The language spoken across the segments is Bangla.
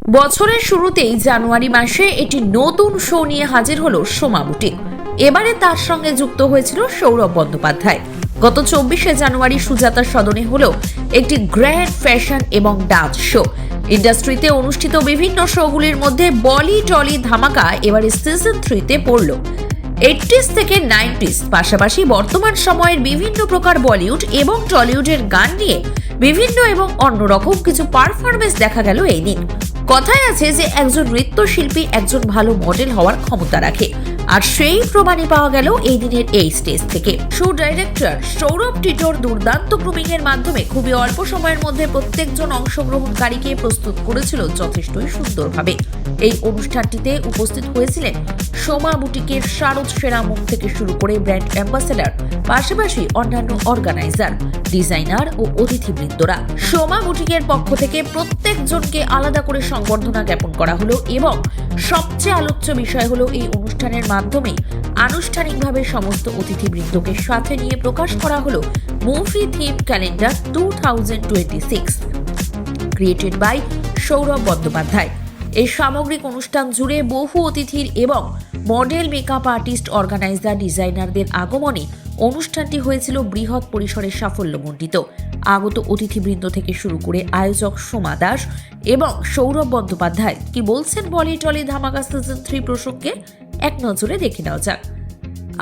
বছরের শুরুতেই জানুয়ারি মাসে একটি নতুন শো নিয়ে হাজির হলো সোমা বুটিক। এবারে তার সঙ্গে যুক্ত হয়েছিল সৌরভ বন্দ্যোপাধ্যায়। গত 24শে জানুয়ারি সুজাতা সদনে হলো একটি গ্র্যান্ড ফ্যাশন এবং ডান্স শো। ইন্ডাস্ট্রিতে অনুষ্ঠিত বিভিন্ন শোগুলির মধ্যে বলি টলি ধামাকা এবারে সিজন 3-তে পড়ল। 80s থেকে 90s পাশাপাশি বর্তমান সময়ের বিভিন্ন প্রকার বলিউড এবং টলিউডের গান নিয়ে বিভিন্ন এবং অন্যরকম কিছু পারফরমেন্স দেখা গেল এই দিন। কথায় আছে যে একজন নৃত্যশিল্পী একজন ভালো মডেল হওয়ার ক্ষমতা রাখে, আর সেই প্রমাণই পাওয়া গেল এই দিনের এই স্টেজ থেকে। শো ডাইরেক্টর সৌরভ টিটোর দুর্দান্ত গ্রুমিং এর মাধ্যমে খুবই অল্প সময়ের মধ্যে প্রত্যেকজন অংশগ্রহণকারীকে প্রস্তুত করেছিল যথেষ্টই সুন্দরভাবে। এই অনুষ্ঠানটিতে উপস্থিত হয়েছিলেন সোমা বুটিকের শারদ সেরা মুখ থেকে শুরু করে ব্র্যান্ড অ্যাম্বাসেডর, পাশাপাশি অন্যান্য অর্গানাইজার, ডিজাইনার ও অতিথিবৃন্দরা। সোমা বুটিকের পক্ষ থেকে প্রত্যেকজনকে আলাদা করে সংবর্ধনা জ্ঞাপন করা হলো এবং সবচেয়ে আলোচ্য বিষয় হলো এই অনুষ্ঠানের মাধ্যমে আনুষ্ঠানিকভাবে সমস্ত অতিথিবৃন্দকে সাথে নিয়ে প্রকাশ করা হলো movie theme calendar 2026 created by Sourav Bandyopadhyay. এই সামগ্রিক অনুষ্ঠান জুড়ে বহু অতিথির এবং মডেল, মেকআপ আর্টিস্ট, অর্গানাইজার, ডিজাইনারদের আগমনে অনুষ্ঠানটি হয়েছিল বৃহৎ পরিসরে সাফল্যমণ্ডিত। আগত অতিথিবৃন্দ থেকে শুরু করে আয়োজক সোমা দাস এবং সৌরভ বন্দ্যোপাধ্যায় কি বলছেন বলি টলি ধামাকা সিজন 3 প্রসঙ্গে এক নজরে দেখে নেওয়া যাক।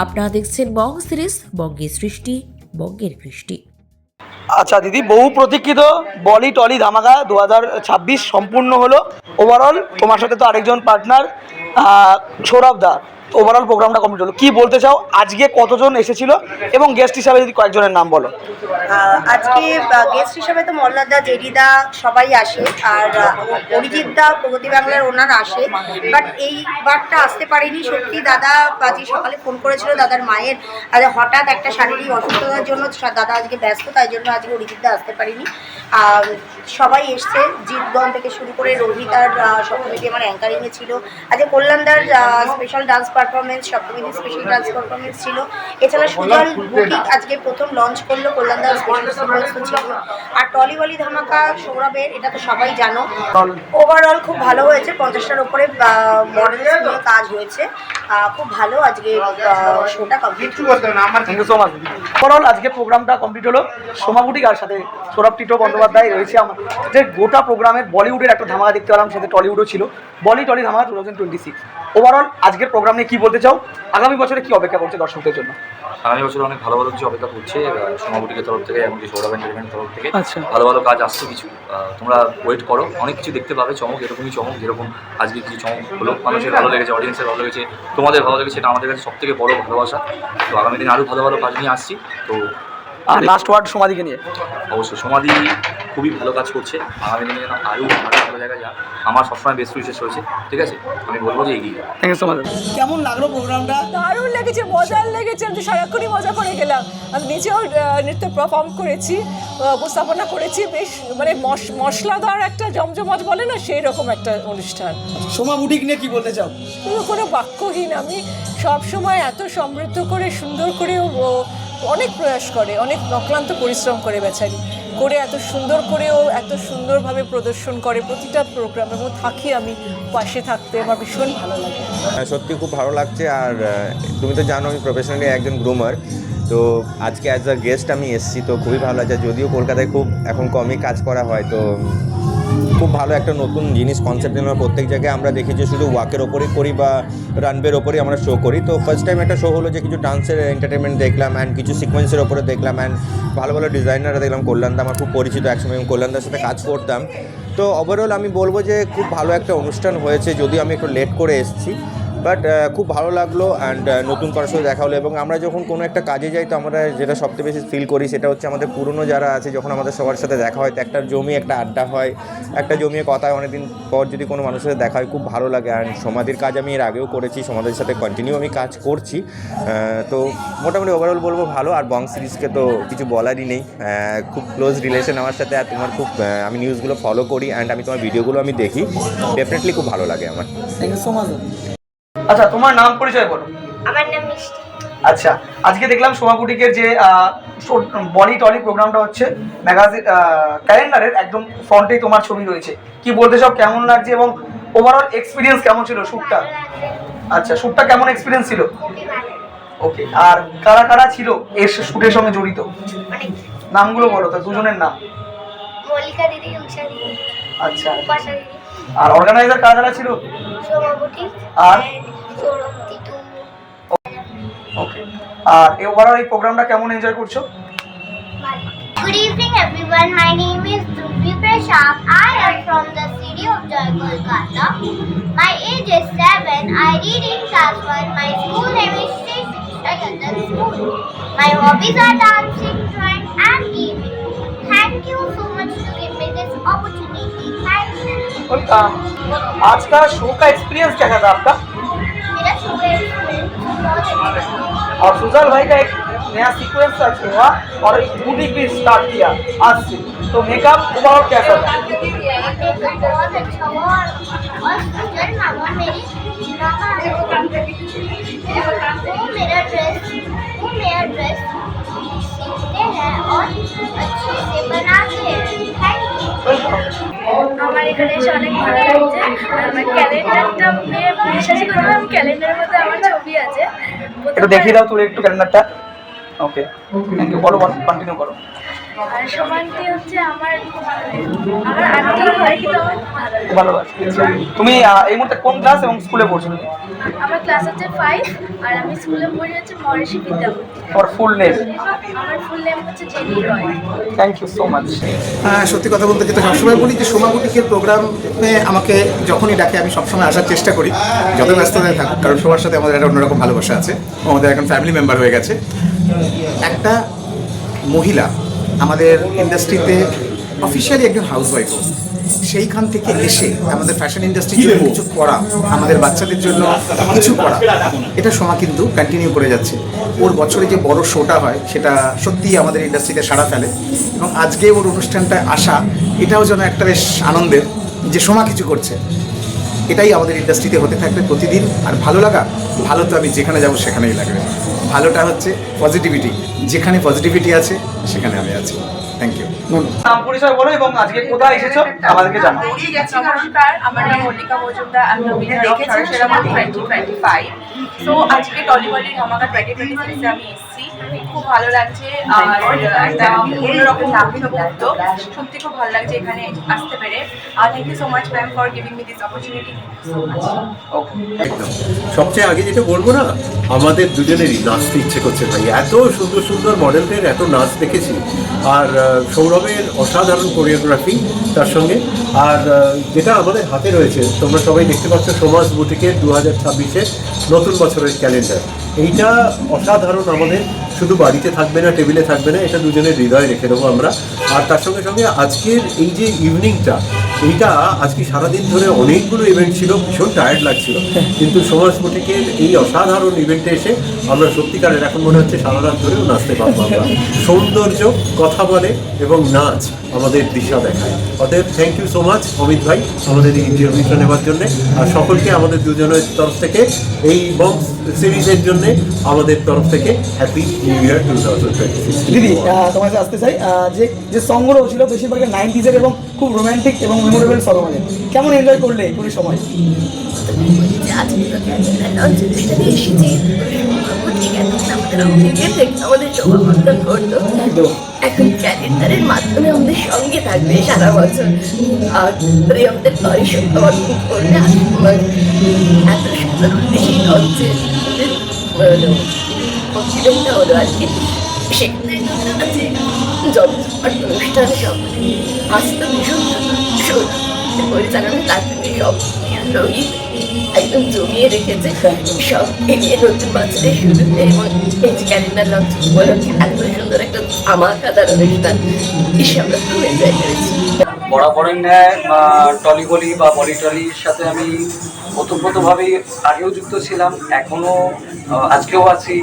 আপনারা দেখছেন বঙ্গ সিরিজ, বঙ্গের সৃষ্টি, বঙ্গের কৃষ্টি। আচ্ছা দিদি, বহু প্রতীক্ষিত বলি টলি ধামাকা 2026 সম্পূর্ণ হলো। ওভারঅল তোমার সাথে তো আরেকজন পার্টনার সৌরভ দা, ওভারঅল প্রোগ্রামটা কমপ্লিট হলো। কি বলতে চাও, আজকে কতজন এসেছিল এবং গেস্ট হিসাবে যদি কয়েকজনের নাম বলো। আজকে গেস্ট হিসাবে তো মল্লাদা, জেডিদা সবাই আসে, আর অরিজিৎ দা, প্রগতি বাংলার ওনারা আসে, বাট এই বারটা আসতে পারেনি। সত্যি দাদা আজকে সকালে ফোন করেছিল, দাদার মায়ের হঠাৎ একটা শারীরিক অসুস্থতার জন্য দাদা আজকে ব্যস্ত, তাই জন্য আজকে অরিজিৎ দা আসতে পারেনি। সবাই এসছে, জিতগণ থেকে শুরু করে রোহিত আর সপ্তমীতি আমার অ্যাঙ্কারিংয়ে ছিল। আজকে কল্যাণদার স্পেশাল ডান্স পারফরমেন্স, সপ্তমীতি স্পেশাল ডান্স পারফরমেন্স ছিল। এছাড়া সুজল বুটিক আজকে প্রথম লঞ্চ করলো, কল্যাণদার স্পেশাল পারফরমেন্স ছিল। আর টলি বলি ধামাকা সৌরভের, এটা তো সবাই জানো। ওভারঅল খুব ভালো হয়েছে, 50টার উপরে মডেলস নিয়ে কাজ হয়েছে, খুব ভালো। আজকে শোটা complete. Thank you so much. Overall আজকে প্রোগ্রামটা কমপ্লিট হলো। সোমা বুটিক আর সাথে সৌরভ টিটো বন্দ্যোপাধ্যায় রয়েছে। আমার যে গোটা প্রোগ্রামের বলিউডের একটা ধামাকা দেখতে পেলাম, সাথে টলিউডও ছিল। বলি টলি ধামাকা 2026। ওভারঅল আজকের প্রোগ্রাম নিয়ে কী বলতে চাও, আগামী বছরে কী অপেক্ষা করছে দর্শকদের জন্য? আগামী বছর অনেক ভালো ভালো কিছু অপেক্ষা করছে সোমা বুটিকের তরফ থেকে, এমনকি সৌরভ এন্টারটেইনমেন্টের তরফ থেকে। আচ্ছা, ভালো ভালো কাজ আসছে কিছু, তোমরা ওয়েট করো, অনেক কিছু দেখতে পাবে। চমক এরকমই চমক, যেরকম আজকে কিছু চমক হলো, মানুষের ভালো লেগেছে, অডিয়েন্সের ভালো লেগেছে, তোমাদের ভালো লেগেছে, এটা আমাদের কাছে সবথেকে বড় ভালোবাসা। তো আগামী দিনে আরও ভালো ভালো কাজ নিয়ে আসছি। তো আর লাস্ট ওয়ার্ড সোমাদিকে নিয়ে। অবশ্যই সোমাদি খুবই ভালো কাজ করছে, আগামী দিনে যেন আরও ভালো জায়গায় যাক। আমার সবসময় বেস্ট উইশেস রয়েছে, ঠিক আছে? আমি বলবো যে এগিয়ে। Thank you so much. কেমন লাগলো প্রোগ্রামটা? দারুণ লেগেছে, মজার লেগেছে। আমি তো সারাক্ষণই মজা করে গেলাম। আমি নিজেও নৃত্য পারফর্ম করেছি, উপস্থাপনা করেছি। বেশ মানে মশলাদার একটা জমজমাট বলে না, সেই রকম একটা অনুষ্ঠান। সোমা বুটিক নিয়ে কি বলতে চাও? কোনো বাক্যহীন। আমি সবসময় এত সমৃদ্ধ করে, সুন্দর করে অনেক প্রয়াস করে, অনেক অক্লান্ত পরিশ্রম করে বেচারি, করে এত সুন্দর করেও এত সুন্দরভাবে প্রদর্শন করে প্রতিটা প্রোগ্রামে। এবং থাকি আমি পাশে থাকতে, আমার ভীষণ ভালো লাগে। সত্যি খুব ভালো লাগছে। আর তুমি তো জানো আমি প্রফেশনালি একজন গ্রুমার, তো আজকে অ্যাজ আ গেস্ট আমি এসেছি, তো খুবই ভালো লাগছে। যদিও কলকাতায় খুব এখন কমই কাজ করা হয়, তো খুব ভালো একটা নতুন জিনিস কনসেপ্ট। আমরা প্রত্যেক জায়গায় আমরা দেখি যে শুধু ওয়াকের ওপরেই করি বা রানওয়ের ওপরেই আমরা শো করি। তো ফার্স্ট টাইম একটা শো হলো যে কিছু ডান্সের এন্টারটেনমেন্ট দেখলাম, অ্যান্ড কিছু সিকোয়েন্সের ওপরে দেখলাম, অ্যান্ড ভালো ভালো ডিজাইনাররা দেখলাম। কল্যাণদা আমার খুব পরিচিত, একসময় আমি কল্যাণদার সাথে কাজ করতাম। তো ওভারঅল আমি বলবো যে খুব ভালো একটা অনুষ্ঠান হয়েছে, যদিও আমি একটু লেট করে এসেছি, বাট খুব ভালো লাগলো। অ্যান্ড নতুন কারোর সাথে দেখা হলো। এবং আমরা যখন কোনো একটা কাজে যাই, তো আমরা যেটা সবচেয়ে বেশি ফিল করি সেটা হচ্ছে আমাদের পুরনো যারা আছে, যখন আমাদের সবার সাথে দেখা হয়, তো একটা জমিয়ে একটা আড্ডা হয়, একটা জমিয়ে কথা হয়। অনেকদিন পর যদি কোনো মানুষের সাথে দেখা হয়, খুব ভালো লাগে। অ্যান্ড সমাধির কাজ আমি এর আগেও করেছি, সমাধির সাথে কন্টিনিউ আমি কাজ করছি। তো মোটামুটি ওভারঅল বলবো ভালো। আর বং সিরিজকে তো কিছু বলারই নেই, খুব ক্লোজ রিলেশন আমার সাথে। আর তোমার খুব আমি নিউজগুলো ফলো করি, অ্যান্ড আমি তোমার ভিডিওগুলো আমি দেখি, ডেফিনেটলি খুব ভালো লাগে আমার। Thank you so much. আচ্ছা, তোমার নাম পরিচয় বলো। আমার নাম মিষ্টি। আচ্ছা, আজকে দেখলাম সোমা বুটিকের যে বলি টলি প্রোগ্রামটা হচ্ছে ম্যাগাজিন ক্যালেন্ডারের একদম ফ্রন্টেই তোমার ছবি রয়েছে, কি বলতে সব কেমন লাগছে এবং ওভারঅল এক্সপিরিয়েন্স কেমন ছিল শ্যুটটা? আচ্ছা, শ্যুটটা কেমন এক্সপিরিয়েন্স ছিল? ওকে, আর কারা কারা ছিল এর শ্যুটের সঙ্গে জড়িত? নামগুলো বলো তো, দুজনের নাম। মল্লিকা দিদি, উষা দিদি, আচ্ছা, উপাসা দিদি, আর অর্গানাইজার কারা কারা ছিল? সোমা বুটিক আর? সৌরভ, টিটু। ওকে, আর এই ওভারঅল এই প্রোগ্রামটা কেমন এনজয় করছো? Good evening everyone, my name is Dhruvi Prashad. I am from the city of Joy, Kolkata. My age is 7. I read in class 1. My school name is Sri Shiksha Yadam School. My hobbies are dancing, drawing and gaming. Thank you so much to give me this opportunity. Thank you. आज का शो का एक्सपीरियंस कैसा था आपका? मेरा शो बहुत अच्छा था। और सुजल भाई का एक नया सीक्वेंस हुआ और एक बुटीक भी स्टार्ट किया आज से, तो मेकअप ओवरऑल कैसा था? मेकअप बहुत अच्छा हुआ और सुजल मामा मेरी मामा वो मेरा ड्रेस सीखते हैं और अच्छे से बनाते हैं। Thank you. আমার এখানে এসে অনেক ভালো লাগছে। আর আমার ক্যালেন্ডারটা বিশ্বাসই করতে পারলাম, ক্যালেন্ডারের মধ্যে আমার ছবি আছে। একটু দেখিয়ে দাও তুই একটু ক্যালেন্ডারটা। ওকে, থ্যাংক ইউ, বলো বলো, কন্টিনিউ করো। আর সমান্তি হচ্ছে আমার আন্টি হয়, কিন্তু আমার ভালো লাগে। ভালোবাসি। আচ্ছা, তুমি এই মুহূর্তে কোন ক্লাস এবং স্কুলে পড়ছো? আমার ক্লাস হচ্ছে 5 আর আমি স্কুলে পড়ি হচ্ছে মহর্ষি বিদ্যাপতি। তোমার ফুল নেম? আমার ফুল নেম হচ্ছে Jenny Roy. Thank you so much. সত্যি কথা বলতে যেটা সবসময় বলি যে সোমা বুটিকের প্রোগ্রামে আমাকে যখনই ডাকে আমি সবসময় আসার চেষ্টা করি, যত ব্যস্ততায় থাকুক, কারণ সবার সাথে আমাদের একটা অন্যরকম ভালোবাসা আছে, আমাদের এখন ফ্যামিলি মেম্বার হয়ে গেছে। একটা মহিলা আমাদের ইন্ডাস্ট্রিতে অফিসিয়ালি একজন হাউসওয়াইফ, সেইখান থেকে এসে আমাদের ফ্যাশন ইন্ডাস্ট্রির জন্য কিছু করা, আমাদের বাচ্চাদের জন্য কিছু করা, এটা সোমা কিন্তু কন্টিনিউ করে যাচ্ছে। ওর বছরে যে বড় শোটা হয় সেটা সত্যিই আমাদের ইন্ডাস্ট্রিতে সাড়া ফেলে, এবং আজকে ওর অনুষ্ঠানটায় আসা এটাও যেন একটা বেশ আনন্দের যে সোমা কিছু করছে। এটাই আমাদের ইন্ডাস্ট্রিতে হতে থাকবে প্রতিদিন। আর ভালো লাগা, ভালো তো আমি যেখানে যাব সেখানেই লাগবে। ভালোটা হচ্ছে পজিটিভিটি, যেখানে পজিটিভিটি আছে সেখানে আমি আছি। Thank you. নাম পরিচয় বলো এবং আজকে কোথায় এসেছো আমাদেরকে জানাও। নমস্কার, আমার নাম মল্লিকা মজুমদার। আমি উইনার অফ সরসেরামা 2025। সো আজকে টলিবলির ধামাকা 2026 আমি এসেছি, খুব ভালো লাগছে। আর একটা অন্যরকম মুহূর্ত, সত্যি খুব ভালো লাগছে এখানে আসতে পেরে। আর thank you so much ma'am for giving me this opportunity. একদম সবচেয়ে আগে যেটা বলবো না, আমাদের দুজনেরই নাচতে ইচ্ছে করছে ভাই। এত সুন্দর সুন্দর মডেলদের এত নাচ দেখেছি, আর সৌরভের অসাধারণ কোরিওগ্রাফি তার সঙ্গে। আর যেটা আমাদের হাতে রয়েছে, তোমরা সবাই দেখতে পাচ্ছ, সোমাস বুটিকের 2026-এর নতুন বছরের ক্যালেন্ডার। এইটা অসাধারণ, আমাদের শুধু বাড়িতে থাকবে না, টেবিলে থাকবে না, এটা দুজনের হৃদয়ে রেখে দেবো আমরা। আর তার সঙ্গে সঙ্গে আজকের এই যে ইভিনিংটা, এইটা আজকে সারাদিন ধরে অনেকগুলো ইভেন্ট ছিল, ভীষণ টায়ার্ড লাগছিল, কিন্তু সোমাস বুটিকের এই অসাধারণ ইভেন্টে এসে আমরা সত্যিকারের এখন মনে হচ্ছে সারা রাত ধরেও নাচতে পারবো আমরা। সৌন্দর্য, কথা বলে এবং নাচ আমাদের দিশা দেখায়। অতএব thank you so much Amit ভাই আমাদের এই ইন্টারভিউটা নেওয়ার জন্যে, আর সকলকে আমাদের দুজনের তরফ থেকে এই বক্স সিরিজের জন্যে আমাদের তরফ থেকে হ্যাপি নিউ ইয়ার 2026। দিদি, তোমার কাছে আসতে চাই, যে সংগুলো ছিল বেশিরভাগ 90s-এর এবং খুব রোম্যান্টিক এবং মেমোরেবল সং, মানে কেমন এনজয় করলে এই পুরো সময়? এখন ক্যালেন্ডারের মাধ্যমে আমাদের সঙ্গে থাকবে সারা বছর, আর আমাদের পরিষেবা করবে। এত সুন্দর বেশি হচ্ছে কনফিডেন্টটা হলো আজকে, সেখানে আছে যত অনুষ্ঠান সব আসতে ভীষণ পরিচালনা, তার সঙ্গে সব রোগী একদম জমিয়ে রেখেছে, সব এগিয়ে নতুন বছরের শুরুতে। এবং এই যে ক্যালেন্ডার লঞ্চ উপলক্ষে এত সুন্দর একটা আমাকাদার অনুষ্ঠান, এসে আমরা খুব এনজয় করেছি। বরাবরের ন্যায় টলিবলি বা বলি টলির সাথে আমি ওতপ্রোতভাবেই আগেও যুক্ত ছিলাম, এখনও আজকেও আছি।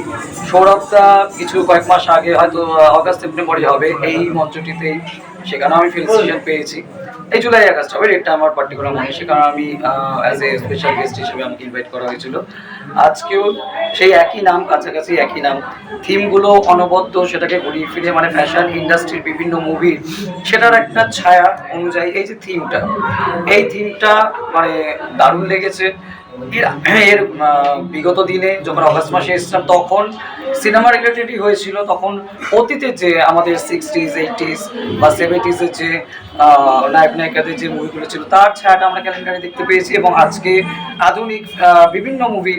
সৌরভদা কিছু কয়েক মাস আগে, হয়তো অগাস্ট সেপ্টেম্বরই হবে, এই মঞ্চটিতেই, সেখানেও আমি ফেলিসিটেশন পেয়েছি। এই জুলাই আগস্ট হবে, ডেটটা আমার পার্টিকুলার মনে আছে কারণ আমি অ্যাজ এ স্পেশাল গেস্ট হিসেবে আমাকে ইনভাইট করা হয়েছিল। আজকেও সেই একই নাম, কাছাকাছি একই নাম, থিমগুলো অনবদ্য, সেটাকে ঘুরিয়ে ফিরে মানে ফ্যাশন ইন্ডাস্ট্রির বিভিন্ন মুভির সেটার একটা ছায়া অনুযায়ী এই যে থিমটা, এই থিমটা মানে দারুণ লেগেছে। এর বিগত দিনে যখন অগাস্ট মাসে এসেছিলাম তখন সিনেমা রিলেটেডই হয়েছিল, তখন অতীতে যে আমাদের 60s 80s বা 70s-এর যে নায়ক নায়িকাদের যে মুভিগুলো ছিল তার ছায়াটা আমরা ক্যালেন্ডারে দেখতে পেয়েছি। এবং আজকে আধুনিক বিভিন্ন মুভি,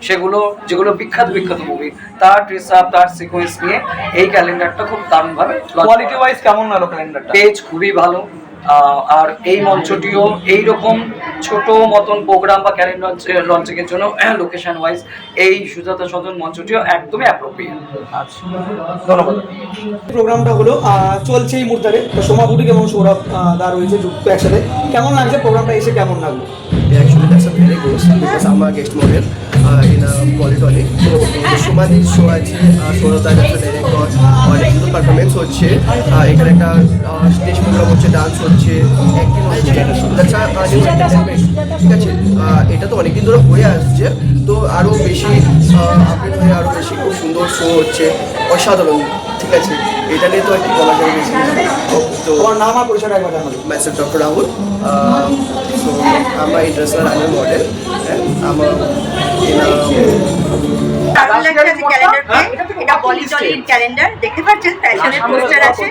সেগুলো যেগুলো বিখ্যাত বিখ্যাত মুভি, তার ড্রেস আপ, তার সিকোয়েন্স নিয়ে এই ক্যালেন্ডারটা খুব দারুণভাবে কোয়ালিটি ওয়াইজ কেমন হলো ক্যালেন্ডারটা? পেজ খুবই ভালো। আর এই মঞ্চটিও এইরকম ছোট মতন প্রোগ্রাম বা ক্যালেন্ডার লঞ্চিংয়ের জন্য লোকেশন ওয়াইজ এই সুজাতা সদন মঞ্চটিও একদমই অ্যাপ্রোপ্রিয়েট। আচ্ছা, ধন্যবাদ। প্রোগ্রামটা হলো চলছে এই মুহূর্তে, তো সোমা বুটিক এবং সৌরভ দা রয়েছে যুক্ত একসাথে। কেমন লাগছে প্রোগ্রামটা এসে, কেমন লাগলো? Actually, that's a very good because I'm a guest model in a polytonic. Somadi show আছে, সৌরভদা একটা ডাইরেক্টর, অনেক সুন্দর পারফরমেন্স হচ্ছে, এখানে একটা স্টেজ প্রোগ্রাম হচ্ছে, ডান্স হচ্ছে, অ্যাক্টিং হচ্ছে, ঠিক আছে। এটা তো অনেকদিন ধরে হয়ে আসছে, তো আরও বেশি আপডেট হয়ে আরও বেশি খুব সুন্দর শো হচ্ছে, অসাধারণ, ঠিক আছে। এটা নিয়ে তো আর কি বলা যাবে বেশি। তো তোমার নাম আর পরিচয়টা একবার জানাবো। Myself doctor Rahul. So I'm an international runner model and I'm a দারুণ লাগছে যে ক্যালেন্ডারতে, এটা বলিটলির ক্যালেন্ডার দেখতে পাচ্ছেন, ফ্যাশনের পোস্টার আছে।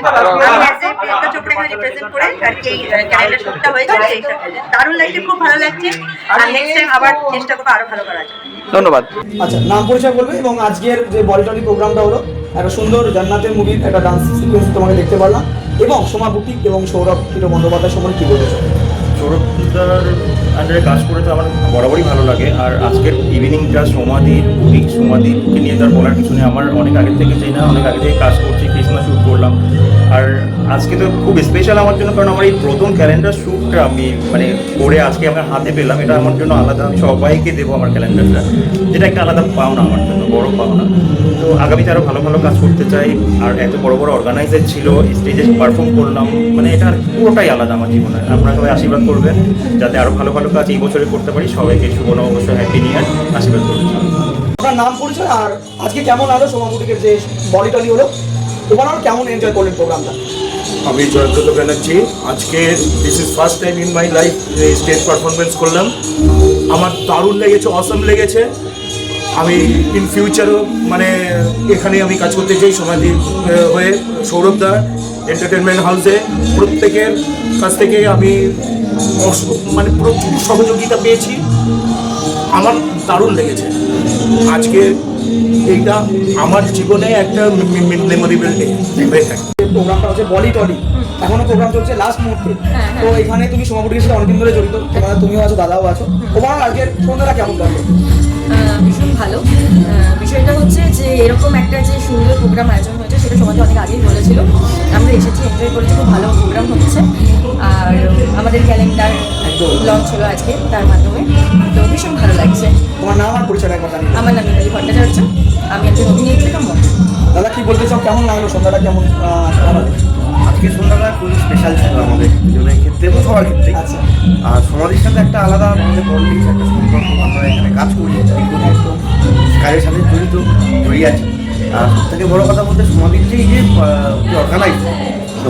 আমি অ্যাজ এ প্রিয়াঙ্কা চোপড়া এখানে রিপ্রেজেন্ট করে আর কি এই ক্যালেন্ডার শুটটা হয়েছে, সেই সাথে দারুণ লাগছে, খুব ভালো লাগছে। আর নেক্সট টাইম আবার চেষ্টা করবো আরো ভালো করার জন্য। ধন্যবাদ। আচ্ছা, নাম পরিচয় বলবে এবং আজকের যে বলিটলি প্রোগ্রামটা হলো, একটা সুন্দর জান্নাতের মুভির একটা ডান্স সিকোয়েন্স তোমাকে দেখতে পারলাম, এবং সোমা বুটিক এবং সৌরভ টিটো বন্দ্যোপাধ্যায় সম্বন্ধে কী বলেছো? সৌরভদার আন্ডারে কাজ করে তো আমার বরাবরই ভালো লাগে। আর আজকের ইভিনিংটা সোমাদির বুটিক, সোমাদিকে নিয়ে তার বলার কিছু নেই, আমার অনেক আগে থেকে চাই না, অনেক আগে থেকে কাজ করছি, ক্রিসমাস শ্যুট করলাম। আর আজকে তো খুব স্পেশাল আমার জন্য, কারণ আমার এই প্রথম ক্যালেন্ডার শ্যুটটা আমি মানে করে আজকে আমার হাতে পেলাম, এটা আমার জন্য আলাদা। আমি সবাইকে দেবো আমার ক্যালেন্ডারটা, যেটা একটা আলাদা পাওনা আমার জন্য, বড় পাওনা। তো আগামীতে আরও ভালো ভালো কাজ করতে চাই। আর এত বড় বড় অর্গানাইজার ছিল, স্টেজে পারফর্ম করলাম, মানে এটা পুরোটাই আলাদা আমার জীবনে। আপনারা সবাই আশীর্বাদ করবেন যাতে আরও ভালো ভালো কাজ এই বছরে করতে পারি। সবাইকে শুভ নববর্ষ, হ্যাপি নিউ ইয়ার, আশীর্বাদ করবেন। আপনার নাম পরিচয় আর আজকে কেমন হলো সোমা বুটিকের যে বলিটলি হলো, ওভারঅল কেমন এনজয় করলেন প্রোগ্রামটা? আমি জয়ব্রত ব্যানার্জি। আজকে this is first time in my life stage performance করলাম, আমার দারুণ লেগেছে, অসম লেগেছে। আমি ইন ফিউচারও মানে এখানে আমি কাজ করতে চাই সমাধি হয়ে। সৌরভদা এন্টারটেনমেন্ট হাউসে প্রত্যেকের কাছ থেকে আমি মানে প্রচুর সহযোগিতা পেয়েছি, আমার দারুণ লেগেছে। আজকে এইটা আমার জীবনে একটা মেমোরেবল ডে হয়ে থাকে। প্রোগ্রামটা হচ্ছে বলিটলি, এখনো প্রোগ্রাম চলছে লাস্ট মুহূর্তে, তো এখানে তুমি সোমা বুটিকের সাথে অনেকদিন ধরে জড়িত, এখানে তুমিও আছো, দাদাও আছো। ওভারঅল আজকের সন্ধ্যাটা কেমন লাগলো? ভীষণ ভালো। বিষয়টা হচ্ছে যে এরকম একটা যে সুন্দর প্রোগ্রাম আয়োজন হয়েছে সেটা সমাজে অনেক আগেই বলেছিল, আমরা এসেছি, এনজয় করেছি, খুব ভালো প্রোগ্রাম হচ্ছে। আর আমাদের ক্যালেন্ডার লঞ্চ হলো আজকে তার মাধ্যমে, তো ভীষণ ভালো লাগছে। তোমার নাম আর পরিচয়টা একবার জানিয়ে দাও। আমার নাম মিতালি ভট্টাচার্য, আমি একজন অভিনেত্রী কাম মডেল। দাদা কি বলতে চাও, কেমন লাগলো সন্ধ্যাটা, কেমন আজকে সন্ধ্যাটা খুবই স্পেশাল ছিল আমাদের দুজনের ক্ষেত্রে এবং সবার ক্ষেত্রে। আচ্ছা, আর সমাধির সাথে একটা আলাদা আমাদের বন্ডিং, একটা সম্পর্ক, আমরা এখানে কাজ করি, কাজের সাথে জড়িয়ে আছি। আর সব থেকে বড়ো কথা বলতে সমাধির যে এই যে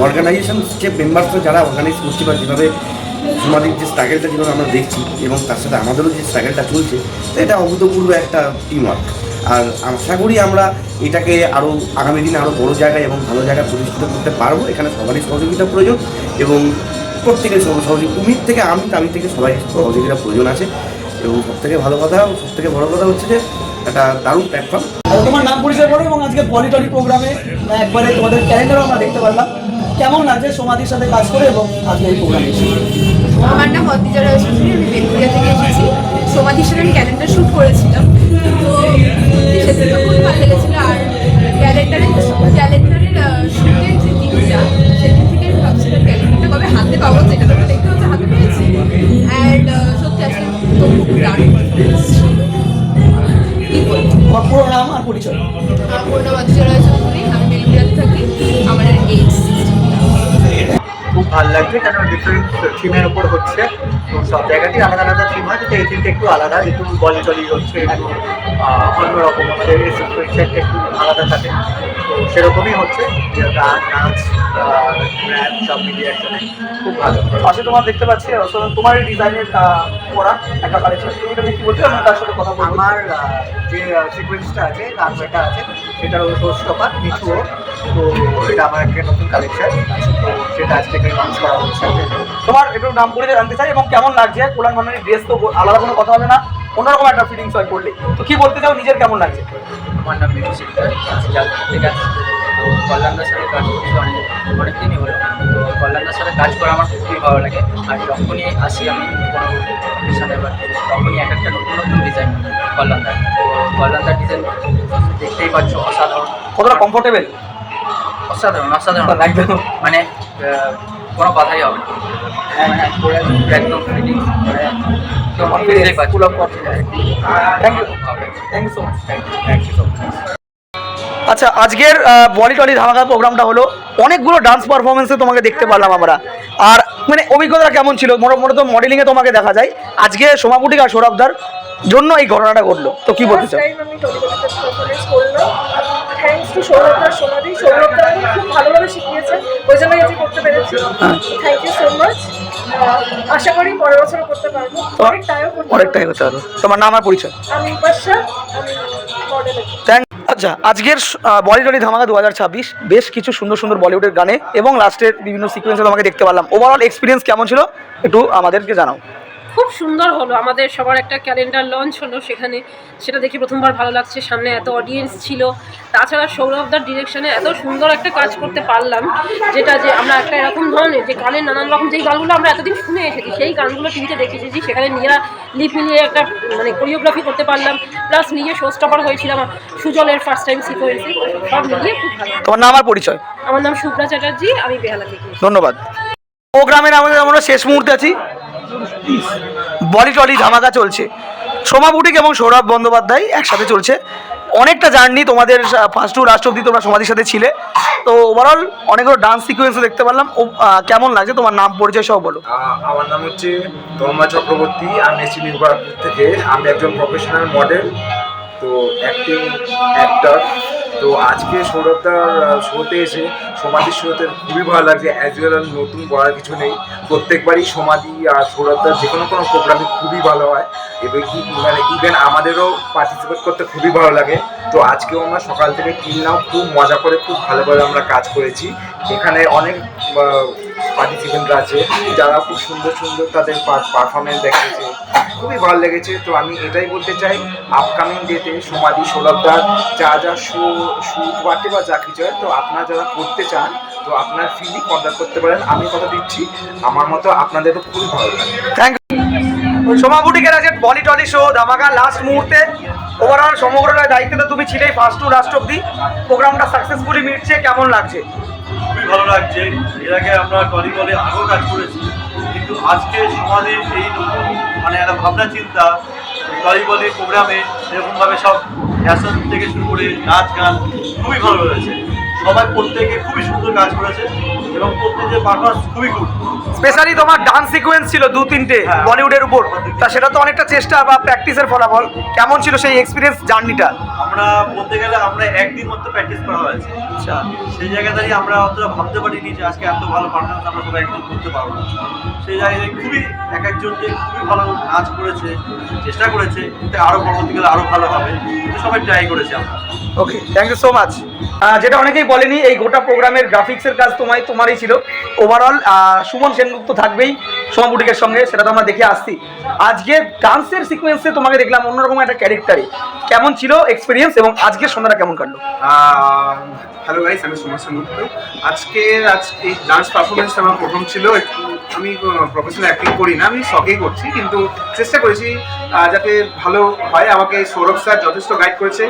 অর্গানাইজেশন যে মেম্বার্সরা যারা অর্গানাইজ করছে বা যেভাবে সমাধির যে স্ট্রাগলটা যেভাবে আমরা দেখছি এবং তার সাথে আমাদেরও যে স্ট্রাগলটা চলছে, তো এটা অভূতপূর্ব একটা টিম ওয়ার্ক। আর আশা করি আমরা এটাকে আরও আগামী দিনে আরও বড়ো জায়গায় এবং ভালো জায়গায় প্রতিষ্ঠিত করতে পারবো। এখানে সবারই সহযোগিতা প্রয়োজন এবং প্রত্যেকের সহযোগিতা, তুমি থেকে আমি থেকে সবাই সহযোগিতা প্রয়োজন আছে। এবং সবথেকে ভালো কথা, সবথেকে বড়ো কথা হচ্ছে যে একটা দারুণ প্ল্যাটফর্ম। তোমার নাম পরিচয় করো এবং আজকে বলিটলি প্রোগ্রামে একবারে তোমাদের ক্যালেন্ডারও আমরা দেখতে পারলাম, কেমন লাগছে সমাধির সাথে কাজ করে এবং আজকে এই প্রোগ্রামে? আমার নাম অদ্রিজা রায় চৌধুরী, আমি বেলকুড়িয়া থেকে এসেছি। সমাধির সাথে আমি ক্যালেন্ডার শ্যুট করেছিলাম, তো সেটা তো খুব ভালো লেগেছিল। আর ক্যালেন্ডারের শ্যুটের যে দিনটা, সেদিন থেকে আমি ভাবছিলাম ক্যালেন্ডারটা কবে হাতে পাবো, যেটা তো দেখতে হচ্ছে হাতে পেয়েছি। অ্যান্ড সত্যি আজকে তো খুব দারুণ পারফরমেন্স ছিল। কী বলবো? তোমার পুরো নাম আর পরিচয়? আমার পুরো নাম অদ্রিজা রায় চৌধুরী, আমি বেলকুড়িয়াতে থাকি, আমার এজ। খুব ভালো লাগছে, কেন ডিফারেন্ট থিমের উপর হচ্ছে। তো সব জায়গাতেই আলাদা আলাদা থিম হয়, কিন্তু এই থিমটা একটু আলাদা, একটু বলি টলি হচ্ছে, একটু অন্যরকম, আমাদের সিকোয়েন্সটা একটু আলাদা থাকে। তো সেরকমই হচ্ছে, যে গান নাচ র্যাপ সব মিলিয়ে একসাথে খুব ভালো। পাশে তোমার দেখতে পাচ্ছি তোমার ডিজাইনের করা একটা কালেকশন, তুমি এটা কি বলছো? আমি তার সাথে কথা বলবো। আমার যে সিকোয়েন্সটা আছে, নাচটা আছে, সেটার শোস্টপার নিচুও, তো এটা আমার একটা নতুন কালেকশন, তো সেটা আজ থেকে লঞ্চ করা হচ্ছে। তোমার একটু নাম করে জানতে চাই এবং কেমন লাগছে কোলান মান্নানের ড্রেস? তো আলাদা কোনো কথা হবে না, অন্যরকম একটা ফিলিংস হয় করলে। তো কি বলতে চাও, নিজের কেমন লাগছে? আমার নাম বিটু সিকদার, থেকে আসছি। তো কল্যাণদার সাথে কাজ করছি অনেকদিনই হলো। তো কল্যাণদার সাথে কাজ করা আমার খুবই ভালো লাগে। আর যখনই আসি আমি কোনো অনুষ্ঠানে বা তখনই এক একটা নতুন নতুন ডিজাইন কল্যাণদার। তো কল্যাণদার ডিজাইন দেখতেই পাচ্ছ, অসাধারণ। কতটা কমফোর্টেবল? অসাধারণ অসাধারণ, একদম মানে কোনো কথাই হবে না। হ্যাঁ, পরে একদম ফিটিংস আচ্ছা, আজকের বলি টলি ধামাকা প্রোগ্রামটা হলো, অনেকগুলো ডান্স পারফরমেন্সে তোমাকে দেখতে পারলাম আমরা। আর মানে অভিজ্ঞতা কেমন ছিল? মূলত মডেলিংয়ে তোমাকে দেখা যায়, আজকে সোমা বুটিক আর সৌরভদার জন্য এই ঘটনাটা ঘটলো, তো কি বলতে চাও? আমি টলিগড়িতে পারফরমেন্স করলাম, থ্যাঙ্কস টু সৌরভদার সোনাদি। সৌরভদা খুব ভালোভাবে শিখিয়েছে, ওই জন্যই আজকে করতে পেরেছি। Thank you so much. আশা করি পরের বছরও করতে পারবো, অনেকটাই হতে পারবো। তোমার নাম আর পরিচয়? আমি বাসা, আমি মডেল। আচ্ছা, আজকের বলি টলি ধামাকা 2026 বেশ কিছু সুন্দর সুন্দর বলিউডের গানে এবং লাস্টের বিভিন্ন সিকোয়েন্সে তোমাকে দেখতে পারলাম। ওভারঅল এক্সপিরিয়েন্স কেমন ছিল একটু আমাদেরকে জানাও। খুব সুন্দর হলো, আমাদের সবার একটা ক্যালেন্ডার লঞ্চ হলো সেখানে, সেটা দেখে প্রথমবার ভালো লাগছে। সামনে এত অডিয়েন্স ছিল, তাছাড়া সৌরভদার ডিরেকশনে এত সুন্দর একটা কাজ করতে পারলাম, যেটা যে আমরা একটা এরকম ধরনের যে গানের নানান রকম যেই গানগুলো আমরা এতদিন শুনে এসেছি, সেই গানগুলো টিভিতে দেখে এসেছি, সেখানে নিজেরা লিপ মিলিয়ে একটা মানে কোরিওগ্রাফি করতে পারলাম, প্লাস নিজে শো স্টপার হয়েছিলাম সুজলের ফার্স্ট টাইম সিকোয়েন্সে, সব মিলিয়ে খুব ভালো। তোমার নাম আর পরিচয়? আমার নাম শুভ্রা চ্যাটার্জি, আমি বেহালা থেকে। ধন্যবাদ। প্রোগ্রামের আমাদের আমরা শেষ মুহূর্তে আছি, বলি টলি ধামাকা চলছে, সোমা বুটিক এবং সৌরভ বন্দ্যোপাধ্যায় একসাথে চলছে। অনেকটা জার্নি তোমাদের, ফার্স্ট টু লাস্ট অব্দি তোমরা সমাধির সাথে ছিলে। তো ওভারঅল অনেকগুলো ডান্স সিকোয়েন্সও দেখতে পারলাম। কেমন লাগছে? তোমার নাম পরিচয় সব বলো। আমার নাম হচ্ছে তন্ময় চক্রবর্তী, আমি এসেছি নির্বাচন থেকে। আমি একজন প্রফেশনাল মডেল, তো অ্যাক্টিং অ্যাক্টর। তো আজকে সৌরভদার শোতে এসে, সমাধির শোতে খুবই ভালো লাগছে। অ্যাজ ওয়েল নতুন বলার কিছু নেই, প্রত্যেকবারই সমাধি আর সৌরভদার যে কোনো প্রোগ্রামে খুবই ভালো হয়, এবং মানে ইভেন আমাদেরও পার্টিসিপেট করতে খুবই ভালো লাগে। তো আজকেও আমরা সকাল থেকে কিনলাম, খুব মজা করে, খুব ভালোভাবে আমরা কাজ করেছি। এখানে অনেক পার্টিসিপেন্ট আছে যারা খুব সুন্দর সুন্দর তাদের পারফরমেন্স দেখিয়েছে, খুবই ভালো লেগেছে। তো আমি এটাই বলতে চাই, আপকামিং ডেতে সমাধি সৌরভদার যা যা শুট বাটে বা যা কিছু হয়, তো আপনারা যারা করতে চান তো আপনার ফ্রিলি কন্ট্যাক্ট করতে পারেন। আমি কথা দিচ্ছি, আমার মতো আপনাদেরও খুবই ভালো লাগে। Thank you. সোমা বুটিকের আছে বলি টলি শো ধামাকা লাস্ট মুহূর্তে। ওভারঅল সমগ্র দায়িত্বে তো তুমি ছিলেই ফার্স্ট টু লাস্ট অব্দি। প্রোগ্রামটা সাকসেসফুলি মিটছে, কেমন লাগছে? খুবই ভালো লাগছে। এর আগে আমরা টলিগড়ে আরও কাজ করেছি, কিন্তু আজকে সমাধির এই নতুন মানে একটা ভাবনা চিন্তা, টলিগড়ের প্রোগ্রামে এরকমভাবে সব ফ্যাশন থেকে শুরু করে নাচ গান খুবই ভালো হয়েছে। সবাই প্রত্যেকে খুবই সুন্দর কাজ করেছে এবং প্রত্যেকের পারফরমেন্স খুবই গুড। স্পেশালি তোমার ডান্স সিকোয়েন্স ছিল 2-3টে বলিউডের উপর, তা সেটা তো অনেকটা চেষ্টা বা প্র্যাকটিসের ফলাফল। কেমন ছিল সেই এক্সপিরিয়েন্স জার্নিটা? আমরা বলতে গেলে আমরা একদিন মতো প্র্যাকটিস করা হয়েছে। আচ্ছা, সেই জায়গা দাঁড়িয়ে আমরা অতটা ভাবতে পারিনি যে আজকে এত ভালো পারফরমেন্স আমরা সবাই একদম করতে পারবো। সেই জায়গায় খুবই এক একজনকে খুবই ভালো নাচ করেছে, চেষ্টা করেছে, কিন্তু আরও পরবর্তীকালে আরও ভালো হবে, কিন্তু সবাই ট্রাই করেছে আমরা। ওকে, থ্যাংক ইউ সো মাচ। যেটা অনেকেই বলেনি, এই গোটা প্রোগ্রামের গ্রাফিক্সের কাজ তোমারই ছিল। ওভারঅল সুমন সেনগুপ্ত থাকবেই সোমা বুটিকের সঙ্গে, সেটা তো আমরা দেখে আসছি। আজকে ডান্সের সিকোয়েন্সে তোমাকে দেখলাম অন্যরকম একটা ক্যারেক্টারে, কেমন ছিল এক্সপিরিয়েন্স এবং আজকের সন্ধ্যাটা কেমন কাটলো? হ্যালো গাইস, আমি সুমন সেনগুপ্ত। আজকে এই ডান্স পারফরমেন্সটা আমার প্রথম ছিল। আমি প্রফেশনাল অ্যাক্টিং করি না, আমি শখেই করছি, কিন্তু চেষ্টা করেছি যাতে ভালো হয়। আমাকে সৌরভ স্যার যথেষ্ট গাইড করেছে,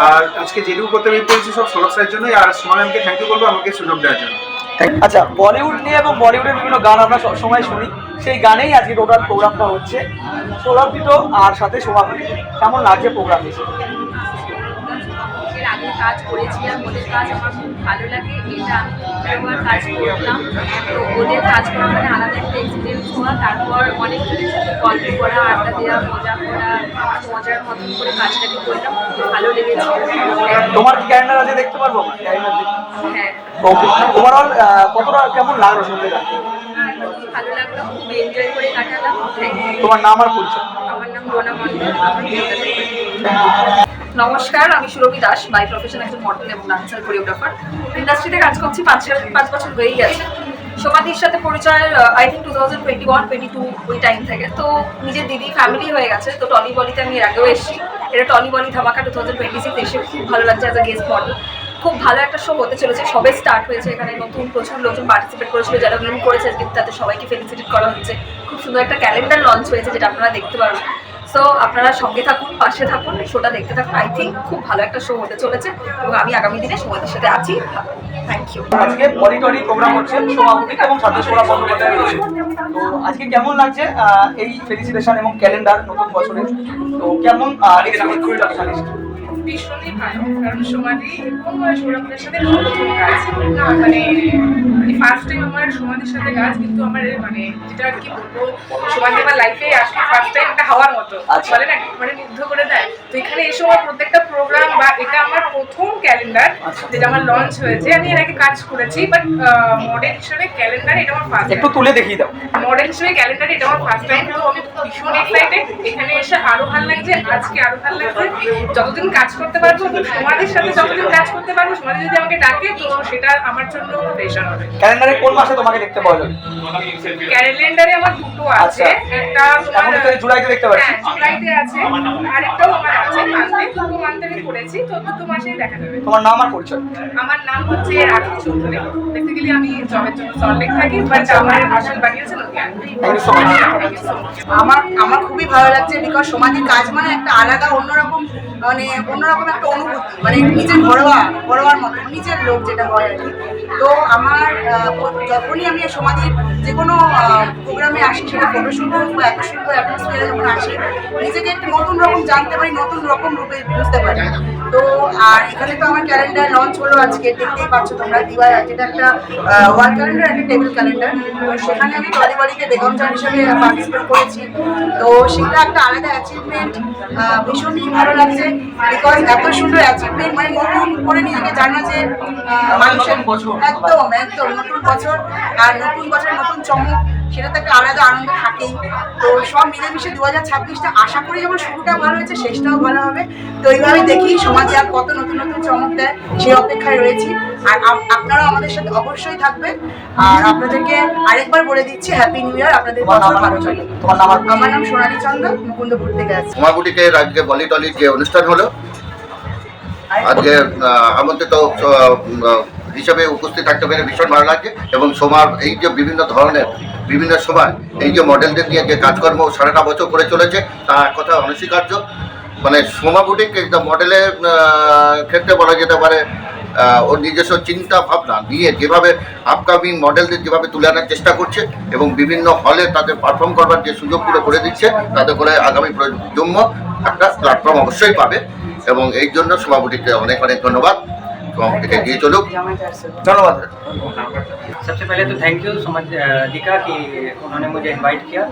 আর আজকে যেটুকু করতে পেরেছি সব সৌরভ স্যারের জন্যই। আর সোমানকে থ্যাংক ইউ বলবো আমাকে সুযোগ দেওয়ার জন্য। আচ্ছা, বলিউড নিয়ে এবং বলিউডের বিভিন্ন গান আমরা সবসময় শুনি, সেই গানেই আজকে টোটাল প্রোগ্রামটা হচ্ছে। সৌরভ টিটো আর সাথে সোমা বুটিক, কেমন লাগছে প্রোগ্রাম? এর আগে কাজ করেছিলাম, ওদের কাজ আমার খুব ভালো লাগে। এটা আমি দ্বিতীয়বার কাজ করলাম, তো ওদের কাজ করা মানে আলাদা একটা এক্সপিরিয়েন্স হওয়া। তারপর অনেকজনের সাথে গল্প করা, আড্ডা দেওয়া, মজা করা, মজার মতন করে কাজটাকে করলাম, খুব ভালো লেগেছে। তোমার কি ক্যালেন্ডার আছে দেখতে পারবো? হ্যাঁ, ওভারঅল কতটা কেমন লাগলো শুনতে? খুব ভালো লাগলো, খুব এনজয় করে কাটালাম। Thank you. তোমার নাম আর পরিচয়? আমার নাম রোনা মণ্ডল, আমার নমস্কার, আমি সুরভি দাস, বাই প্রফেশন একজন মডেল এবং ডান্সার কোরিওগ্রাফার। ইন্ডাস্ট্রিতে কাজ করছি 5 বছর হয়েই গেছে। সমাধির সাথে পরিচয় আই থিঙ্ক 2021-22 ওই টাইম থেকে। তো নিজের দিদি ফ্যামিলি হয়ে গেছে। তো টলি বলিতে আমি এর আগেও এসেছি। এটা টলি বলি ধামাকা 2026 এসে খুব ভালো লাগছে অ্যাজ আ গেস্ট মডেল। খুব ভালো একটা শো হতে চলেছে, সবে স্টার্ট হয়েছে। এখানে প্রচুর লোকজন পার্টিসিপেট করেছিল, যারা উইন করেছে কিন্তু তাদের সবাইকে ফেলিসিটেট করা হচ্ছে। খুব সুন্দর একটা ক্যালেন্ডার লঞ্চ হয়েছে, যেটা আপনারা দেখতে পারবেন। সো আপনারা সঙ্গে থাকুন, পাশে থাকুন, শোটা দেখতে থাকুন। আই থিঙ্ক খুব ভালো একটা শো হতে চলেছে এবং আমি আগামী দিনে সমাজের সাথে আছি। Thank you. আজকে বলিটরি প্রোগ্রাম হচ্ছে সোমা বুটিক এবং সাথে সোনা বন্দ্যোপাধ্যায় রয়েছে। তো আজকে কেমন লাগছে এই ফেলিসিটেশন এবং ক্যালেন্ডার নতুন বছরে? তো কেমন ভীষণই ভালো, কারণ সমাধি এবং সৌরভের সাথে প্রথম কাজ, মানে ফার্স্ট টাইম আমার সমাধির সাথে কাজ। কিন্তু আমার মানে যেটা আর কি বলবো, সমাধি আমার লাইফে আসলে ফার্স্ট টাইম একটা হাওয়ার মতো বলে না, মানে মুগ্ধ করে দেয়। তো এখানে এসে আমার প্রত্যেকটা প্রোগ্রাম বা এটা আমার প্রথম ক্যালেন্ডার যেটা আমার লঞ্চ হয়েছে। আমি এর আগে কাজ করেছি, বাট মডেল হিসেবে ক্যালেন্ডার এটা আমার ফার্স্ট। একটু তুলে দেখিয়ে দাও। মডেল হিসেবে ক্যালেন্ডার এটা আমার ফার্স্ট টাইম। তো আমি ভীষণ এক্সাইটেড, এখানে এসে আরো ভালো লাগছে, আজকে আরো ভালো লাগছে। যতদিন কাজ করতে পারবো, সমাজের সাথে যতদিন কাজ করতে পারবো, সমাজ যদি আমাকে ডাকে তো সেটা আমার জন্য প্রেশার হবে। ক্যালেন্ডারে কোন মাসে তোমাকে দেখতে পাওয়া যাবে? ক্যালেন্ডারে আমার দুটো আছে, একটা জুলাইতে দেখতে পাচ্ছি। হ্যাঁ, জুলাইতে আছে, আরেকটাও আমার আছে মান্থে। দুটো মান্থে আমি করেছি, তো দুটো মাসেই দেখা যাবে। তোমার নাম আর পরিচয়? আমার নাম হচ্ছে রাখি চৌধুরী। বেসিক্যালি আমি জবের জন্য সল্টলেক থাকি, বাট আমার আসল বাড়ি হচ্ছে নদিয়া। আমার খুবই ভালো লাগছে, বিকজ সমাধির কাজ মানে একটা আলাদা অন্যরকম একটা অনুভূতি, মানে নিজের ঘরোয়ার মতো, নিজের লোক যেটা হয় আর কি। তো আমার যখনই আমি সমাধির যে কোনো প্রোগ্রামে আসি, সেটা ফটোশুট হোক বা অ্যাকশন বা অ্যাটমসফিয়ারে যখন আসি, নিজেকে একটা নতুন রকম জানতে পারি, নতুন রকম রূপে বুঝতে পারি। তো আর এখানে তো আমার ক্যালেন্ডার লঞ্চ হলো আজকে, দেখতেই পাচ্ছ তোমরা। দিওয়ার যেটা একটা ওয়াল ক্যালেন্ডার, একটা টেবিল ক্যালেন্ডার। তো সেখানে আমি টলিবলিতে বেগম জান হিসেবে পার্টিসিপেট করেছি। তো সেটা একটা আলাদা অ্যাচিভমেন্ট, ভীষণই ভালো লাগছে। বিকজ এত সুন্দর অ্যাচিভমেন্ট, মানে নতুন করে নিজেকে জানা যে মানুষের একদম নতুন বছর, আর নতুন বছর নতুন চমক, সেটা তো একটা আলাদা আনন্দ থাকেই। তো সব মিলেমিশে 2026টা আশা করি যেমন শুরুটা ভালো হয়েছে, শেষটাও ভালো হবে। তো এইভাবে দেখি সমাজে আর কত নতুন নতুন চমক দেয়, সেই অপেক্ষায় রয়েছি। আর আপনারাও আমাদের সাথে অবশ্যই থাকবেন। আর আপনাদেরকে আরেকবার বলে দিচ্ছি হ্যাপি নিউ ইয়ার, আপনাদের বছর ভালো চলে। আমার নাম সোনালী চন্দ্র, মুকুন্দপুর থেকে আছি। সোমা বুটিকের আজকে বলিটলির যে অনুষ্ঠান হলো, আজকে আমন্ত্রিত হিসাবে উপস্থিত থাকতে পেরে ভীষণ ভালো লাগছে। এবং সোমার এই যে বিভিন্ন ধরনের বিভিন্ন সময় এই যে মডেলদের নিয়ে যে কাজকর্ম সারাটা বছর করে চলেছে, তা এক কথা অনস্বীকার্য। মানে সোমা বুটিক মডেলের ক্ষেত্রে বলা যেতে পারে ওর নিজস্ব চিন্তা ভাবনা নিয়ে যেভাবে আপকামিং মডেলদের যেভাবে তুলে আনার চেষ্টা করছে এবং বিভিন্ন হলে তাদের পারফর্ম করবার যে সুযোগগুলো করে দিচ্ছে, তাতে করে আগামী প্রজন্ম একটা প্ল্যাটফর্ম অবশ্যই পাবে। এবং এই জন্য সোমা বুটিককে অনেক অনেক ধন্যবাদ। সোমা বুটিকে এগিয়ে চলুক। ধন্যবাদ। सबसे पहले तो थैंक यू दिका कि उन्होंने मुझे इनवाइट किया।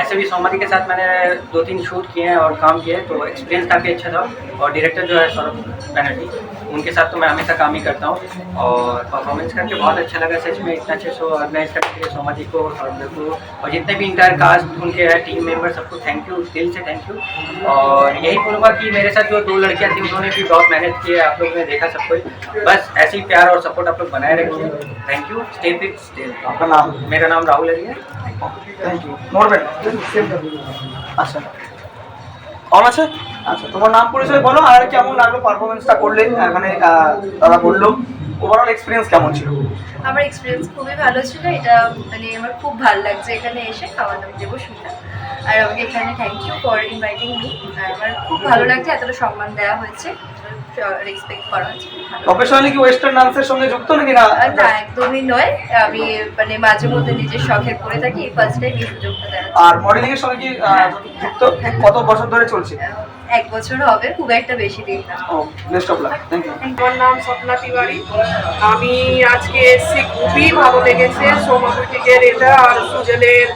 ऐसे भी सोमादी के साथ मैंने 2-3 शूट किए हैं और काम किए, तो एक्सपीरियंस काफ़ी अच्छा था। और डायरेक्टर जो है सौरभ बनर्जी, उनके साथ तो मैं हमेशा काम ही करता हूँ और परफॉर्मेंस करके बहुत अच्छा लगा। सच में इतना अच्छे शो ऑर्गेनाइज करने के लिए सोमादी को, सौरभ को और जितने भी इंटायर कास्ट उनके टीम मेंबर सबको थैंक यू, दिल से थैंक यू। और यही बोलूँगा कि मेरे साथ जो 2 लड़कियाँ थी, उन्होंने भी बहुत मेहनत की है। आप लोगों ने देखा सब कोई, बस ऐसे ही प्यार और सपोर्ट आप लोग बनाए रखिए। Thank you. Stay fit, stay. आपका नाम? मेरा नाम राहुल है। Thank you. নরবেন। আচ্ছা, অন আছে? আচ্ছা, তোমার নাম পরিচয় বলো আর কেমন লাগলো পারফরমেন্সটা করলে এখানে? দাদা বললো ওভারঅল এক্সপিরিয়েন্স কেমন ছিল? আমার এক্সপিরিয়েন্স খুবই ভালো ছিল। এটা মানে আমার খুব ভালো লাগছে এখানে এসে। আমার নাম দেবস্মিতা, আর আমাকে এখানে thank you for inviting me. আমার খুব ভালো লাগছে, এতটা সম্মান দেওয়া হয়েছে। রেসপেক্ট করা হচ্ছে। প্রফেশনালি কি ওয়েস্টার্ন ডান্সের সঙ্গে যুক্ত নাকি না? না, একদমই নয়। আমি মানে মাঝে মধ্যে নিজের শখের করে থাকি, ফার্স্ট টাইম এই সুযোগটা দেওয়া। আর মডেলিং এর সঙ্গে কি যুক্ত? কত বছর ধরে চলছে? 1 বছর হবে, খুব একটা বেশি দিন না। ও, best of luck. Thank you. আমার নাম স্বপ্না তিওয়ারি। আমি আজকে এসেছি, খুবই ভালো লেগেছে সোমা বুটিকের এটা আর সুজলের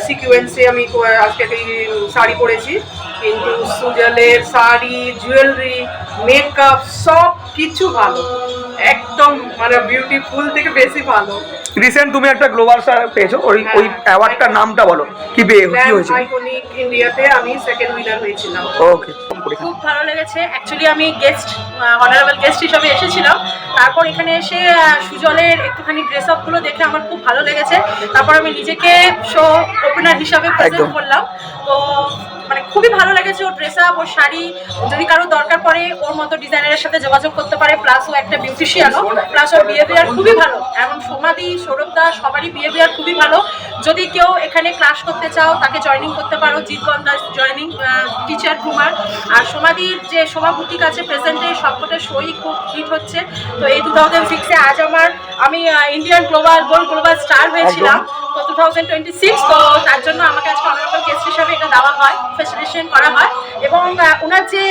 সিকুয়েন্সে। আমি আজকে একটা শাড়ি পরেছি, কিন্তু সুজলের শাড়ি, জুয়েলারি, মেকআপ সব কিছু ভালো, একদম মানে বিউটিফুল থেকে বেশি ভালো। রিসেন্ট তুমি একটা গ্লোবাল স্টার পেয়েছো, ওই অ্যাওয়ার্ডটার নামটা বলো, কি হয়েছে? আইকনিক ইন্ডিয়াতে আমি সেকেন্ড উইনার হয়েছিলাম। ওকে, খুব ভালো লেগেছে। অ্যাকচুয়ালি আমি গেস্ট, অনারেবল গেস্ট হিসাবে এসেছিলাম। তারপর এখানে এসে সুজলের একটুখানি ড্রেস আপগুলো দেখে আমার খুব ভালো লেগেছে। তারপর আমি নিজেকে শো ওপেনার হিসাবে প্রেজেন্ট করলাম। তো মানে খুবই ভালো লেগেছে ওর ড্রেস আপ, ওর শাড়ি। যদি কারো দরকার পড়ে ওর মতো ডিজাইনারের সাথে যোগাযোগ করতে পারে। প্লাস ও একটা বিউটিশিয়ানও, প্লাস ওর বিহেভিয়ার খুবই ভালো। এমন সমাধি, সৌরভদা সবারই বিহেভিয়ার খুবই ভালো। যদি কেউ এখানে ক্লাস করতে চাও তাকে জয়েনিং করতে পারো। জিৎগন্ধা জয়েনিং টিচার কুমার। আর সমাধির যে সোমা বুটিক আছে প্রেজেন্টে সবকটা শোই খুব হিট হচ্ছে। তো এই 2006-এ আজ আমি ইন্ডিয়ান গোল্ড গ্লোবাল স্টার হয়েছিলাম। তো 2026, তো তার জন্য আমাকে আজকে অনারেবল গেস্ট হিসাবে এটা দেওয়া হয়, ফেসিলিটেশন করা হয়। এবং ওনার যে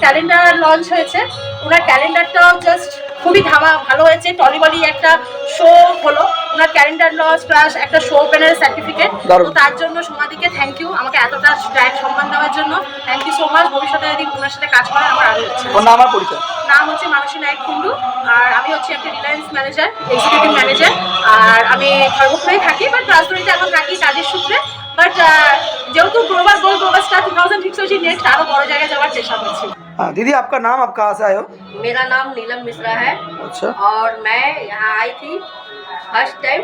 ক্যালেন্ডার লঞ্চ হয়েছে, ওনার ক্যালেন্ডারটাও জাস্ট খুবই ভালো হয়েছে। টলিবলি একটা শো হলো, ওনার ক্যালেন্ডার লঞ্চ প্লাস একটা শো ওপেনার সার্টিফিকেট। তো তার জন্য সোমাদিকে থ্যাংক ইউ, আমাকে এতটা ডাইরেক্ট সম্মান দেওয়ার জন্য থ্যাংক ইউ সো মাচ। ভবিষ্যতে যদি ওনার সাথে কাজ করার আমার আরও ইচ্ছে। আমার পরিচয় নাম হচ্ছে মানসী নায়ক কুন্ডু, আর আমি হচ্ছে একটা রিলায়েন্স ম্যানেজার, এক্সিকিউটিভ ম্যানেজার। আর আমি খড়গপুরেই থাকি, বাট রাজবাড়িতে এখন থাকি কাজের সূত্রে। বাট যেহেতু গোল্ড ग्लोबल स्टार 2006 হচ্ছে, নেক্সট আরো বড় জায়গায় যাওয়ার চেষ্টা করছি। दीदी आपका नाम, आप कहाँ से आए हो? मेरा नाम नीलम मिश्रा है। अच्छा। और मैं यहाँ आई थी फर्स्ट टाइम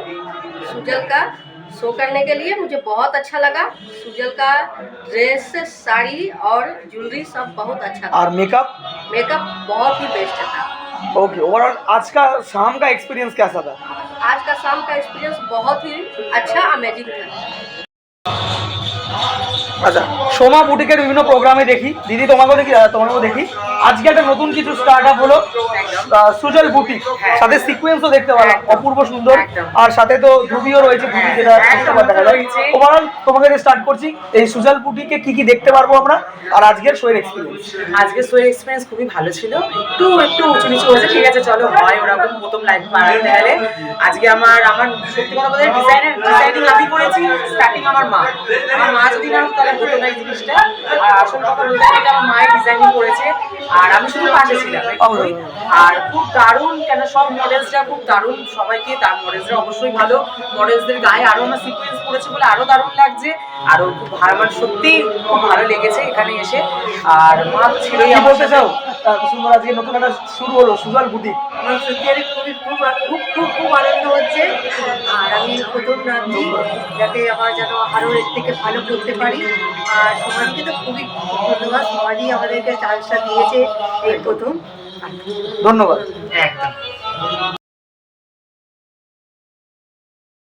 सुजल का शो करने के लिए। मुझे बहुत अच्छा लगा। सुजल का ड्रेस, साड़ी और ज्वेलरी सब बहुत अच्छा था। और मेकअप बहुत ही बेस्ट था। ओके, ओवरऑल आज का शाम का एक्सपीरियंस कैसा था? आज का शाम का एक्सपीरियंस बहुत ही अच्छा, अमेजिंग था। আচ্ছা, সোমা বুটিকের বিভিন্ন প্রোগ্রামে দেখি, দিদি তোমাকেও দেখি। আজকে একটা নতুন কিছু স্টার্ট আপ হলো, সুজল বুটিক। সাথে সিকোয়েন্সও দেখতে পেলাম, অপূর্ব সুন্দর। আর সাথে তো ধ্রুবিও রয়েছে, ধ্রুবি যেটা দেখা যায়। ওভারঅল তোমাকে স্টার্ট করছি, এই সুজল বুটিকে কি কি দেখতে পারবো আমরা, আর আজকের শোয়ের এক্সপিরিয়েন্স? আজকের শোয়ের এক্সপিরিয়েন্স খুবই ভালো ছিল। একটু উঁচু নিচু হয়েছে, ঠিক আছে চলো, হয় ওরকম প্রথম লাইফ বানাতে গেলে। আজকে আমার সত্যি কথা বলতে ডিজাইনিং আমি করেছি, স্টার্টিং আমার মা যদি না তাহলে হতো না এই জিনিসটা। আর আসল কথা বলতে গেলে আমার মায়ের ডিজাইনিং করেছে, আর আমি শুধু পাশে ছিলাম। আর খুব দারুণ, কেন সব মডেলসরা খুব দারুণ, সবাইকে তার মডেলসরা অবশ্যই ভালো। মডেলসদের গায়ে আরো আমার সিকোয়েন্স করেছে বলে আরো দারুণ লাগছে। আরো খুব ভালো, আমার সত্যি খুব ভালো লেগেছে এখানে এসে। আর মা তো ছিলই। কি বলতে চাও? সুন্দর আজকে নতুন একটা শুরু হলো সুজল বুটিক। আমার সত্যি খুব আনন্দ হচ্ছে। আর আমি প্রথম নামছি, যাতে আমার যেন আরও এর থেকে ভালো করতে পারি। আর সমাজকে তো খুবই ধন্যবাদ, সমাজই আমাদেরকে চান্সটা দিয়েছে এই প্রথম। ধন্যবাদ। একদম।